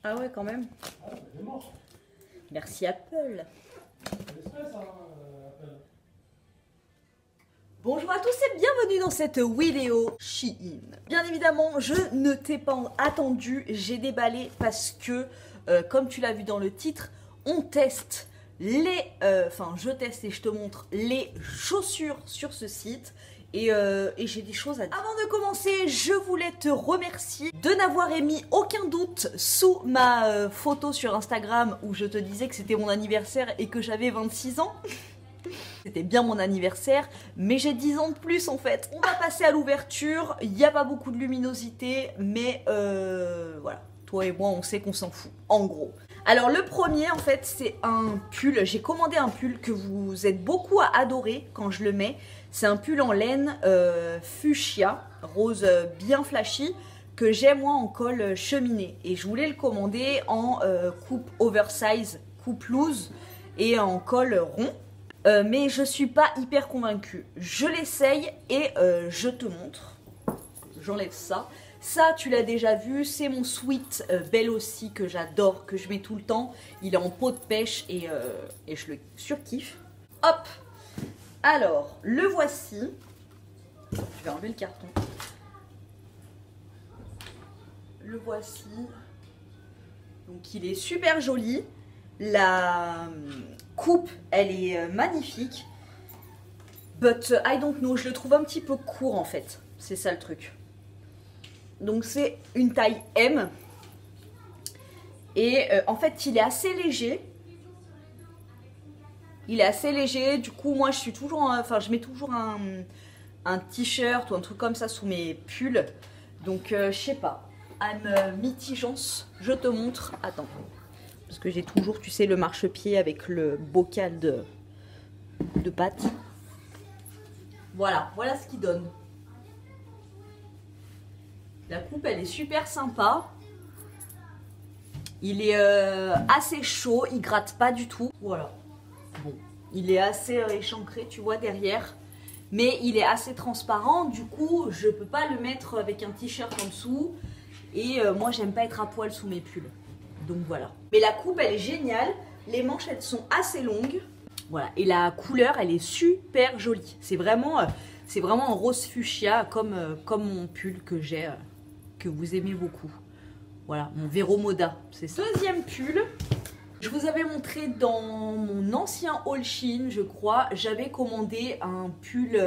Ah ouais, quand même. Ah, elle est morte. Merci Apple. Elle est stress, hein, Apple. Bonjour à tous et bienvenue dans cette vidéo Shein. Bien évidemment, je ne t'ai pas attendu, j'ai déballé parce que, comme tu l'as vu dans le titre, on teste les... je teste et je te montre les chaussures sur ce site. Et j'ai des choses à dire. Avant de commencer, je voulais te remercier de n'avoir émis aucun doute sous ma photo sur Instagram où je te disais que c'était mon anniversaire et que j'avais 26 ans. C'était bien mon anniversaire, mais j'ai 10 ans de plus en fait. On va passer à l'ouverture, il n'y a pas beaucoup de luminosité, mais voilà. Toi et moi, on sait qu'on s'en fout, en gros. Alors le premier, en fait, c'est un pull. J'ai commandé un pull que vous êtes beaucoup à adorer quand je le mets. C'est un pull en laine fuchsia, rose bien flashy, que j'ai moi en col cheminée. Et je voulais le commander en coupe oversize, coupe loose et en col rond. Mais je suis pas hyper convaincue. Je l'essaye et je te montre. J'enlève ça. Ça, tu l'as déjà vu, c'est mon sweat Belle aussi que j'adore, que je mets tout le temps. Il est en peau de pêche et je le surkiffe. Hop! Alors, le voici. Je vais enlever le carton. Le voici. Donc, il est super joli. La coupe, elle est magnifique. But I don't know, je le trouve un petit peu court en fait. C'est ça le truc. Donc c'est une taille M. Et en fait, il est assez léger. Il est assez léger. Du coup, moi, je suis toujours, je mets toujours un t-shirt ou un truc comme ça sous mes pulls. Donc, je sais pas. I'm mitigence. Je te montre. Attends. Parce que j'ai toujours, tu sais, le marchepied avec le bocal de pâtes. Voilà, voilà ce qu'il donne. La coupe, elle est super sympa. Il est assez chaud, il gratte pas du tout. Voilà. Bon, il est assez échancré, tu vois, derrière. Mais il est assez transparent, du coup, je peux pas le mettre avec un t-shirt en dessous. Et moi, j'aime pas être à poil sous mes pulls. Donc voilà. Mais la coupe, elle est géniale. Les manches, elles sont assez longues. Voilà. Et la couleur, elle est super jolie. C'est vraiment en rose fuchsia, comme mon pull que j'ai, que vous aimez beaucoup. Voilà, mon Vero Moda, c'est ça. Deuxième pull. Je vous avais montré dans mon ancien haul Shein, je crois. J'avais commandé un pull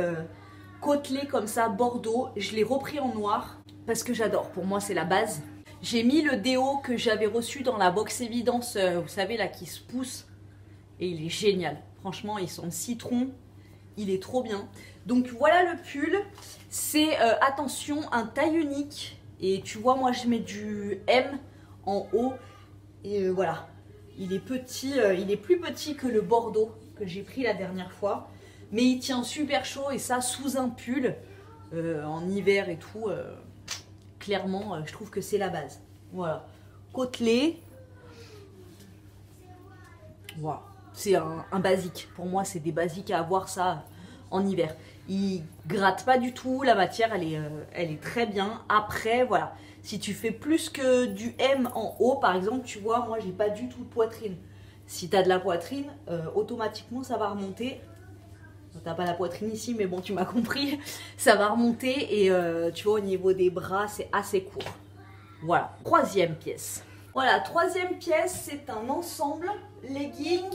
côtelé comme ça, bordeaux. Je l'ai repris en noir parce que j'adore. Pour moi, c'est la base. J'ai mis le déo que j'avais reçu dans la box évidence, vous savez là, qui se pousse. Et il est génial. Franchement, il sent citron. Il est trop bien. Donc voilà le pull. C'est, attention, un taille unique. Et tu vois, moi je mets du M en haut. Et voilà. Il est petit, il est plus petit que le bordeaux que j'ai pris la dernière fois. Mais il tient super chaud et ça sous un pull. En hiver et tout. Clairement, je trouve que c'est la base. Voilà. Côtelé. Voilà. C'est un basique. Pour moi, c'est des basiques à avoir ça en hiver. Il gratte pas du tout. La matière, elle est très bien. Après, voilà. Si tu fais plus que du M en haut, par exemple, tu vois, moi, j'ai pas du tout de poitrine. Si tu as de la poitrine, automatiquement, ça va remonter. T'as pas la poitrine ici, mais bon, tu m'as compris. Ça va remonter et tu vois, au niveau des bras, c'est assez court. Voilà. Troisième pièce. Voilà, troisième pièce, c'est un ensemble legging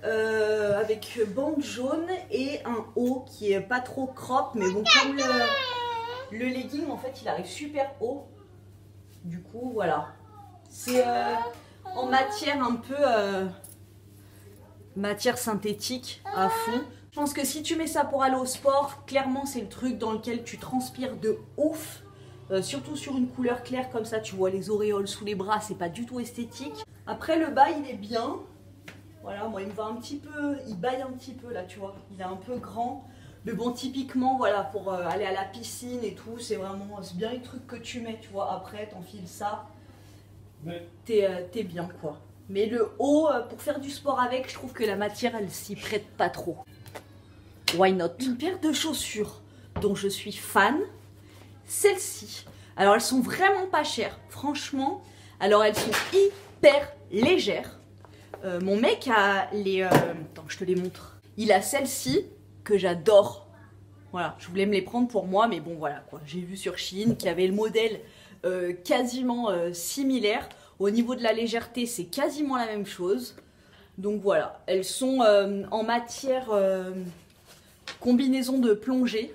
avec bande jaune et un haut qui est pas trop crop, mais bon, comme le legging, en fait, il arrive super haut. Du coup, voilà. C'est en matière un peu... matière synthétique à fond. Je pense que si tu mets ça pour aller au sport, clairement c'est le truc dans lequel tu transpires de ouf. Surtout sur une couleur claire comme ça, tu vois les auréoles sous les bras, c'est pas du tout esthétique. Après le bas il est bien. Voilà, moi il me va un petit peu, il baille un petit peu là, tu vois. Il est un peu grand. Mais bon, typiquement, voilà, pour aller à la piscine et tout, c'est bien les trucs que tu mets, tu vois. Après, t'enfiles ça, t'es bien quoi. Mais le haut, pour faire du sport avec, je trouve que la matière, elle s'y prête pas trop. Why not? Une paire de chaussures dont je suis fan, celle-ci. Alors, elles sont vraiment pas chères. Franchement, Alors elles sont hyper légères. Mon mec a les... Attends, je te les montre. Il a celle-ci que j'adore. Voilà, je voulais me les prendre pour moi, mais bon voilà quoi. J'ai vu sur Shein qu'il y avait le modèle quasiment similaire. Au niveau de la légèreté, c'est quasiment la même chose. Donc voilà, elles sont en matière combinaison de plongée.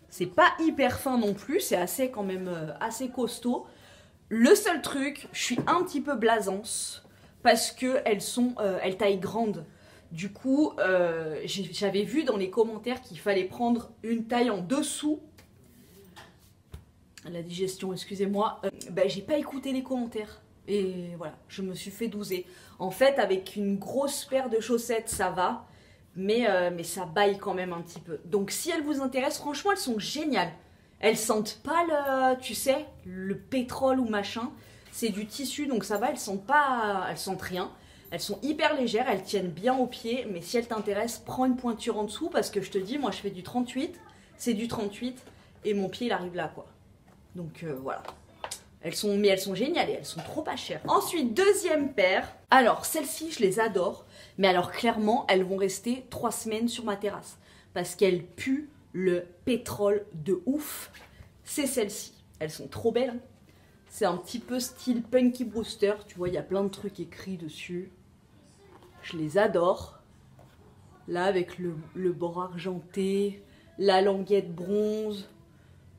C'est pas hyper fin non plus, c'est assez quand même assez costaud. Le seul truc, je suis un petit peu blasance parce que elles taillent grande. Du coup, j'avais vu dans les commentaires qu'il fallait prendre une taille en dessous. La digestion, excusez-moi. J'ai pas écouté les commentaires. Et voilà, je me suis fait douser. En fait, avec une grosse paire de chaussettes, ça va. Mais ça baille quand même un petit peu. Donc si elles vous intéressent, franchement, elles sont géniales. Elles sentent pas tu sais, le pétrole ou machin. C'est du tissu, donc ça va, elles sentent rien. Elles sont hyper légères, elles tiennent bien aux pieds. Mais si elles t'intéressent, prends une pointure en dessous. Parce que je te dis, moi je fais du 38. C'est du 38. Et mon pied, il arrive là, quoi. Donc voilà. Elles sont géniales et elles sont trop pas chères. Ensuite, deuxième paire. Alors, celles-ci, je les adore. Mais alors, clairement, elles vont rester 3 semaines sur ma terrasse. Parce qu'elles puent le pétrole de ouf. C'est celles-ci. Elles sont trop belles. Hein. C'est un petit peu style Punky Brewster. Tu vois, il y a plein de trucs écrits dessus. Je les adore. Là, avec le bord argenté, la languette bronze,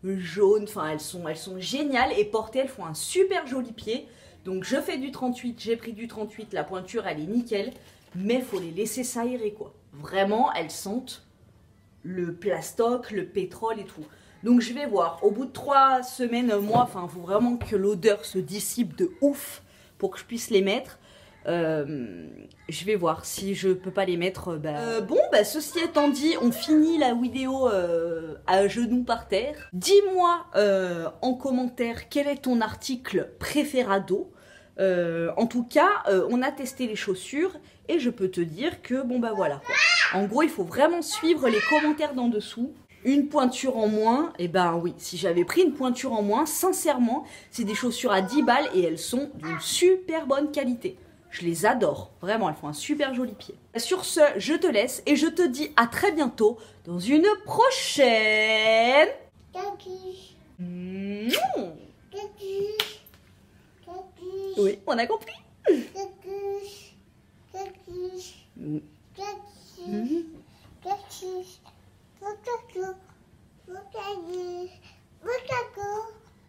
le jaune. Enfin, elles sont géniales. Et portées, elles font un super joli pied. Donc, je fais du 38. J'ai pris du 38. La pointure, elle est nickel. Mais il faut les laisser s'aérer, quoi. Vraiment, elles sentent le plastoc, le pétrole et tout. Donc je vais voir. Au bout de 3 semaines, mois, il faut vraiment que l'odeur se dissipe de ouf pour que je puisse les mettre. Je vais voir si je peux pas les mettre. Ceci étant dit, on finit la vidéo à genoux par terre. Dis-moi en commentaire quel est ton article préférado. En tout cas, on a testé les chaussures et je peux te dire que voilà quoi. En gros, il faut vraiment suivre les commentaires d'en dessous. Une pointure en moins, et ben oui, si j'avais pris une pointure en moins, sincèrement, c'est des chaussures à 10 balles et elles sont d'une super bonne qualité. Je les adore, vraiment, elles font un super joli pied. Sur ce, je te laisse et je te dis à très bientôt dans une prochaine... Oui, on a compris.